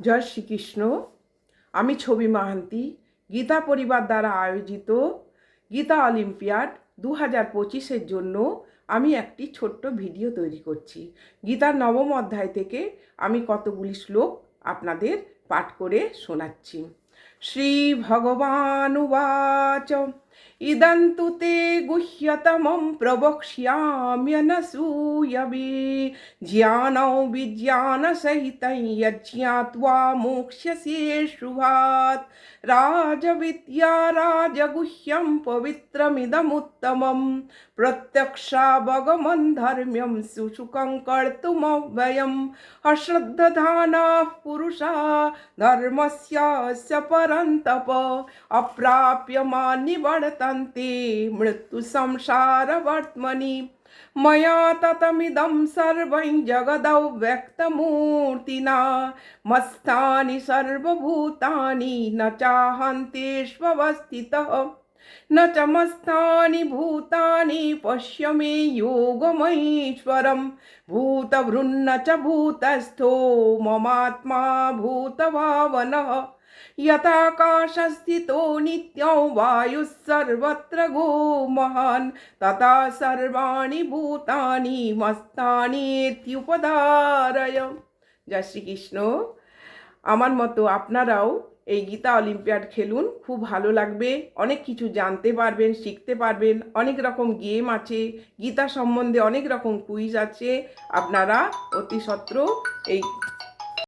জয় শ্রীকৃষ্ণ। আমি ছবি মাহান্তি গীতা পরিবার দ্বারা আয়োজিত গীতা অলিম্পিয়াড 2025-এর জন্য আমি একটি ছোট্ট ভিডিও তৈরি করছি। গীতার নবম অধ্যায় থেকে আমি কতগুলি শ্লোক আপনাদের পাঠ করে শোনাচ্ছি। শ্রী ভগবানুবাচ ইদন্তু তে গুহ্যতমম প্রবক্ষ্যাম্যনসূয়বে জ্ঞানৌ বিজ্ঞান সহিতং যজ্ঞাত্বা মোক্ষ্যসে শুভাৎ রাজবিদ্যা রাজগুহ্যম পবিত্রমিদমুত্তমম প্রত্যক্ষাবগমন ধর্ম্যম সুসুখং কর্তুমব্যয়ম অশ্রদ্ধধানাঃ পুরুষা ধর্মস্যাস্য পরন্তপ अप्राप्यमानि वर्तन्ते मृत्युसंसारवर्त्मनि मया ततमिदं सर्वं जगदौ व्यक्तमूर्तिना मस्तानि सर्वभूतानि न चाहन्तेष्वस्थितः न च मस्तानि भूतानि पश्य मे योगमैश्वरं भूतभृन्न च भूतस्थो ममात्मा भूतभावनः यथाकाशस्थितो नित्यं वायुः सर्वत्र गो महान् तथा सर्वाणि भूतानि मस्तानीत्युपधारय। जय श्रीकृष्ण। আমার মতো আপনারাও এই গীতা অলিম্পিয়াড খেলুন, খুব ভালো লাগবে, অনেক কিছু জানতে পারবেন, শিখতে পারবেন। অনেক রকম গেম আছে, গীতা সম্বন্ধে অনেক রকম কুইজ আছে। আপনারা অতি সত্বর এই